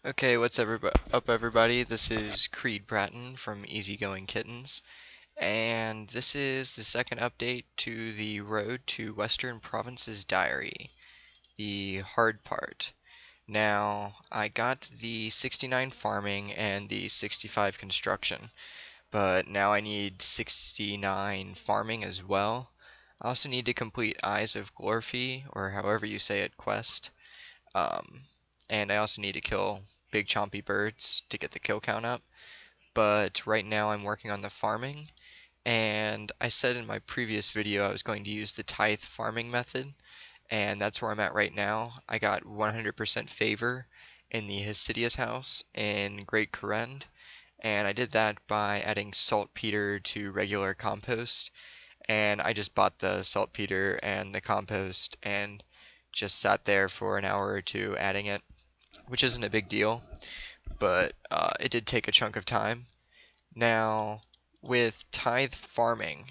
Okay, what's up everybody? This is Creed Bratton from Easygoing Kittens, and this is the second update to the Road to Western Province's Diary, the hard part. Now, I got the 69 farming and the 65 construction, but now I need 69 farming as well. I also need to complete Eyes of Glorfy, or however you say it, quest. Um, and I also need to kill big chompy birds to get the kill count up. But right now I'm working on the farming, and I said in my previous video I was going to use the Tithe Farming method, and that's where I'm at right now. I got 100% favor in the Hesidious house in Great Corrend, and I did that by adding saltpeter to regular compost, and I just bought the saltpeter and the compost and just sat there for an hour or two adding it, which isn't a big deal, but it did take a chunk of time. Now, with Tithe Farming,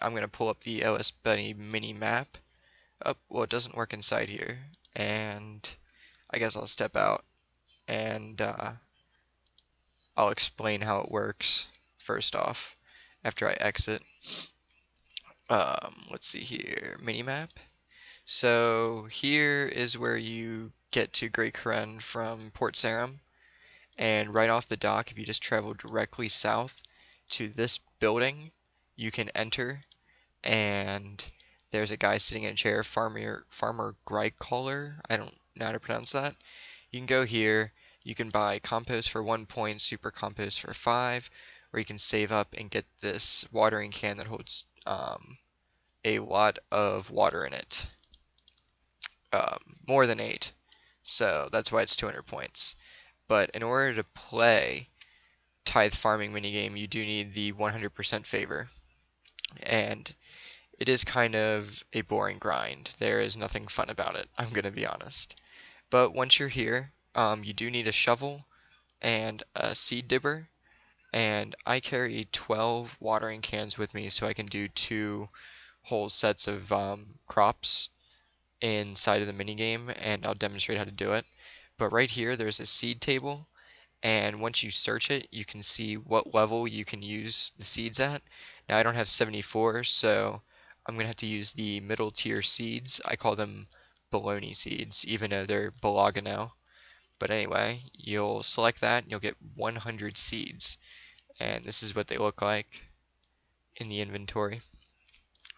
I'm going to pull up the OS Bunny mini map. Oh, well, it doesn't work inside here, and I guess I'll step out and I'll explain how it works first off after I exit. Let's see here, mini map. So here is where you get to Great Karen from Port Sarim. And right off the dock, if you just travel directly south to this building, you can enter. And there's a guy sitting in a chair, Farmer Grycaller. I don't know how to pronounce that. You can go here. You can buy compost for 1 point, super compost for 5, or you can save up and get this watering can that holds a lot of water in it. More than 8. So that's why it's 200 points. But in order to play Tithe Farming minigame, you do need the 100% favor. And it is kind of a boring grind. There is nothing fun about it, I'm going to be honest. But once you're here, you do need a shovel and a seed dibber. And I carry 12 watering cans with me so I can do 2 whole sets of crops inside of the minigame, and I'll demonstrate how to do it. But right here, there's a seed table, and once you search it, you can see what level you can use the seeds at. Now, I don't have 74, so I'm going to have to use the middle tier seeds. I call them baloney seeds, even though they're Balaga now. But anyway, you'll select that, and you'll get 100 seeds. And this is what they look like in the inventory.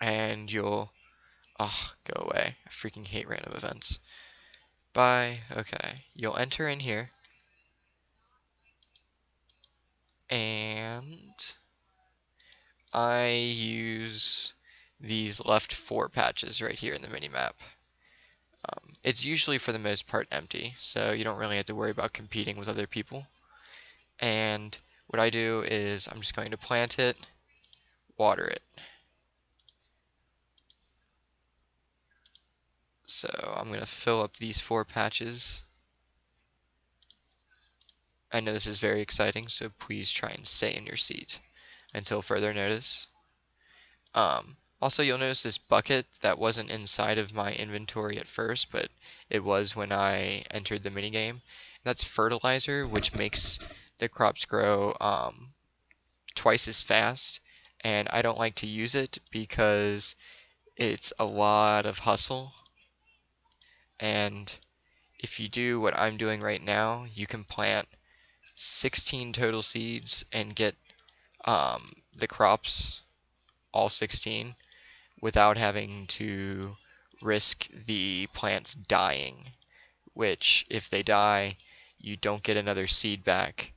And you'll... Oh, go away. I freaking hate random events. Bye. Okay. You'll enter in here. And I use these left 4 patches right here in the minimap. It's usually for the most part empty, so you don't really have to worry about competing with other people. And what I do is I'm just going to plant it, water it. So I'm going to fill up these 4 patches. I know this is very exciting, so please try and stay in your seat until further notice. Also, you'll notice this bucket that wasn't inside of my inventory at first, but it was when I entered the minigame. That's fertilizer, which makes the crops grow twice as fast, and I don't like to use it because it's a lot of hustle. And if you do what I'm doing right now, you can plant 16 total seeds and get the crops, all 16, without having to risk the plants dying, which if they die, you don't get another seed back,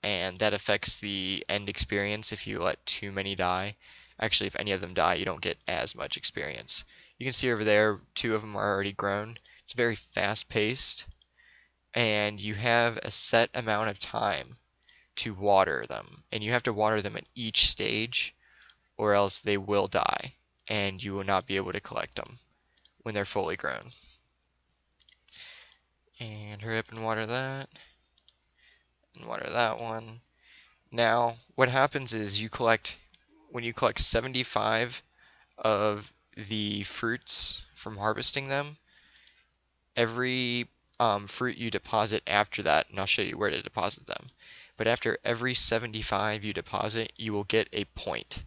and that affects the end experience if you let too many die. Actually, if any of them die, you don't get as much experience. You can see over there, 2 of them are already grown. It's very fast paced, and you have a set amount of time to water them, and you have to water them at each stage, or else they will die, and you will not be able to collect them when they're fully grown. And hurry up and water that, and water that one. Now, what happens is when you collect 75 of the fruits from harvesting them, every fruit you deposit after that, and I'll show you where to deposit them. But after every 75 you deposit, you will get a point.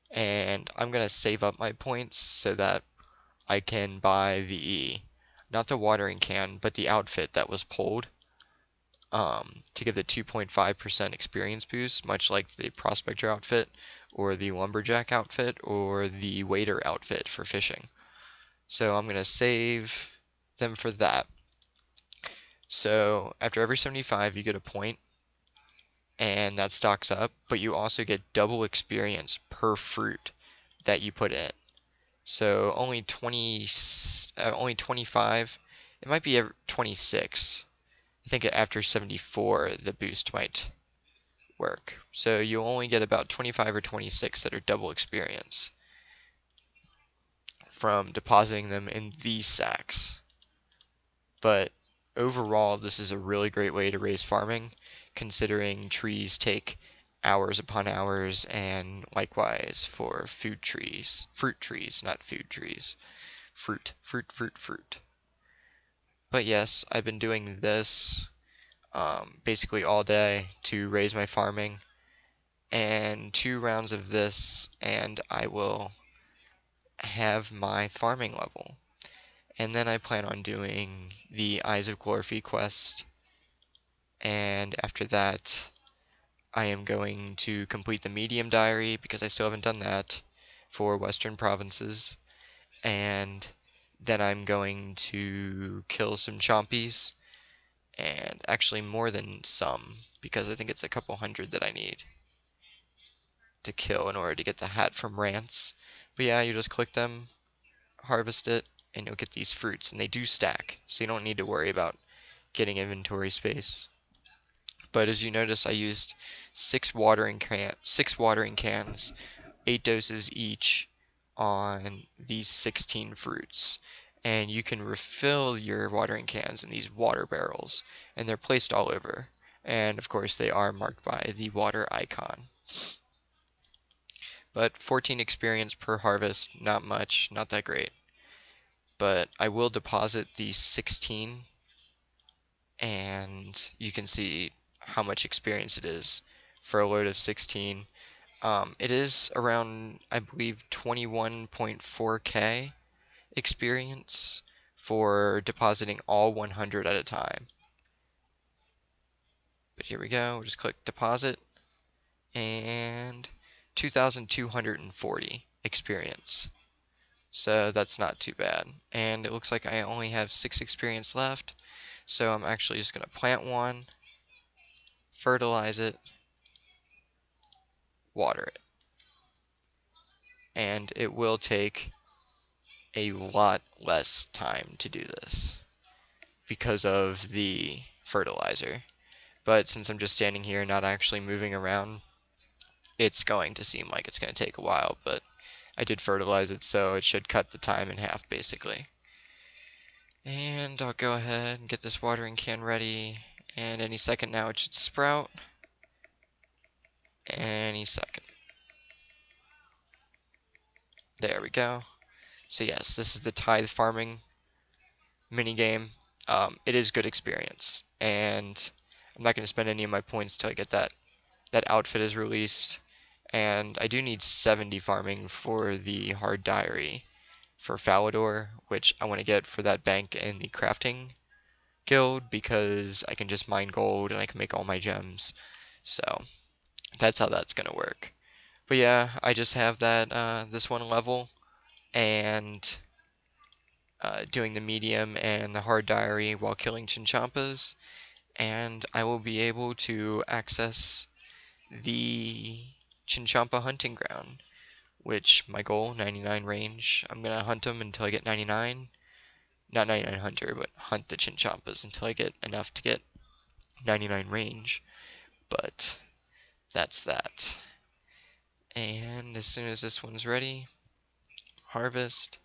And I'm going to save up my points so that I can buy not the watering can, but the outfit that was pulled to give the 2.5% experience boost, much like the prospector outfit or the lumberjack outfit or the wader outfit for fishing. So I'm going to save them for that. So after every 75 you get a point, and that stocks up, but you also get double experience per fruit that you put in. So only 25, it might be 26. I think after 74 the boost might work. So you only get about 25 or 26 that are double experience from depositing them in these sacks. But overall, this is a really great way to raise farming, considering trees take hours upon hours, and likewise for fruit trees, not food trees. Fruit. But yes, I've been doing this basically all day to raise my farming, and 2 rounds of this, and I will have my farming level. And then I plan on doing the Eyes of Glorphy quest, and after that I am going to complete the medium diary because I still haven't done that for Western provinces, and then I'm going to kill some chompies, and actually more than some, because I think it's a couple hundred that I need to kill in order to get the hat from Rance. But yeah, you just click them, harvest it, and you'll get these fruits, and they do stack, so you don't need to worry about getting inventory space. But as you notice, I used 6 watering cans, 8 doses each on these 16 fruits. And you can refill your watering cans in these water barrels, and they're placed all over. And of course they are marked by the water icon. But 14 experience per harvest, not much, not that great. But I will deposit these 16, and you can see how much experience it is for a load of 16. It is around, I believe, 21.4k experience for depositing all 100 at a time. But here we go, we'll just click deposit, and 2,240 experience. So that's not too bad. And it looks like I only have 6 experience left, so I'm actually just going to plant one, fertilize it, water it. And it will take a lot less time to do this because of the fertilizer. But since I'm just standing here not actually moving around, it's going to seem like it's going to take a while, but I did fertilize it, so it should cut the time in half basically. And I'll go ahead and get this watering can ready, and any second now it should sprout. Any second. There we go. So yes, this is the Tithe Farming minigame. It is good experience, and I'm not going to spend any of my points till I get that outfit is released. And I do need 70 farming for the hard diary for Falador, which I want to get for that bank in the crafting guild, because I can just mine gold and I can make all my gems. So that's how that's going to work. But yeah, I just have that this one level, and doing the medium and the hard diary while killing Chinchampas, and I will be able to access the Chinchampa hunting ground, which my goal, 99 range. I'm going to hunt them until I get 99. Not 99 hunter, but hunt the Chinchampas until I get enough to get 99 range. But that's that. And as soon as this one's ready, harvest,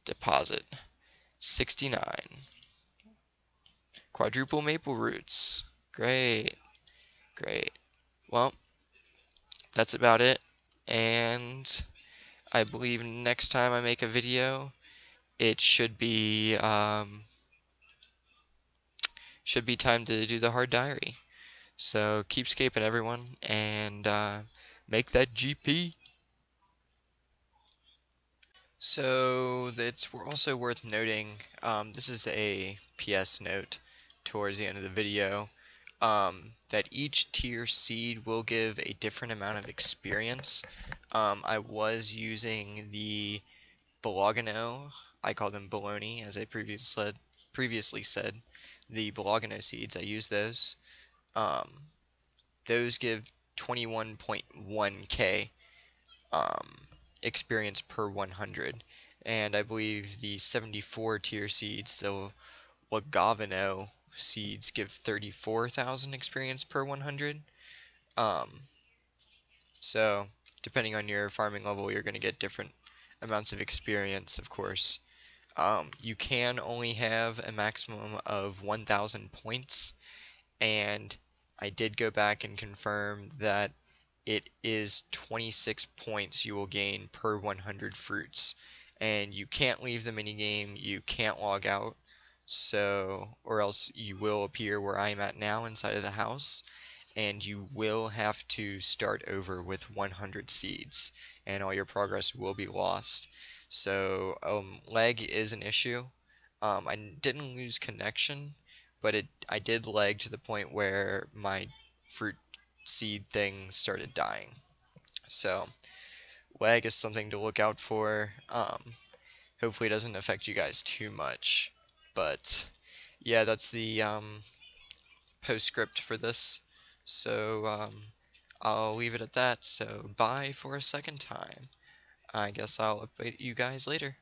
deposit. 69. Quadruple maple roots. Great. Great. Well, that's about it. And I believe next time I make a video, it should be should be time to do the hard diary. So keep scaping, everyone, and make that GP. So it's also worth noting, this is a PS note towards the end of the video, that each tier seed will give a different amount of experience. I was using the Bologano, I call them bologna, as I previously said, the Bologano seeds, I use those. Those give 21.1k experience per 100. And I believe the 74 tier seeds, the Lagavano seeds, give 34,000 experience per 100. Um, so, depending on your farming level, you're going to get different amounts of experience, of course. You can only have a maximum of 1,000 points, and I did go back and confirm that it is 26 points you will gain per 100 fruits. And you can't leave the minigame, you can't log out, so, or else you will appear where I'm at now inside of the house, and you will have to start over with 100 seeds, and all your progress will be lost. So, lag is an issue. I didn't lose connection, but I did lag to the point where my fruit seed thing started dying. So, lag is something to look out for. Hopefully it doesn't affect you guys too much. But, yeah, that's the postscript for this. So, I'll leave it at that. So, bye for a second time. I guess I'll update you guys later.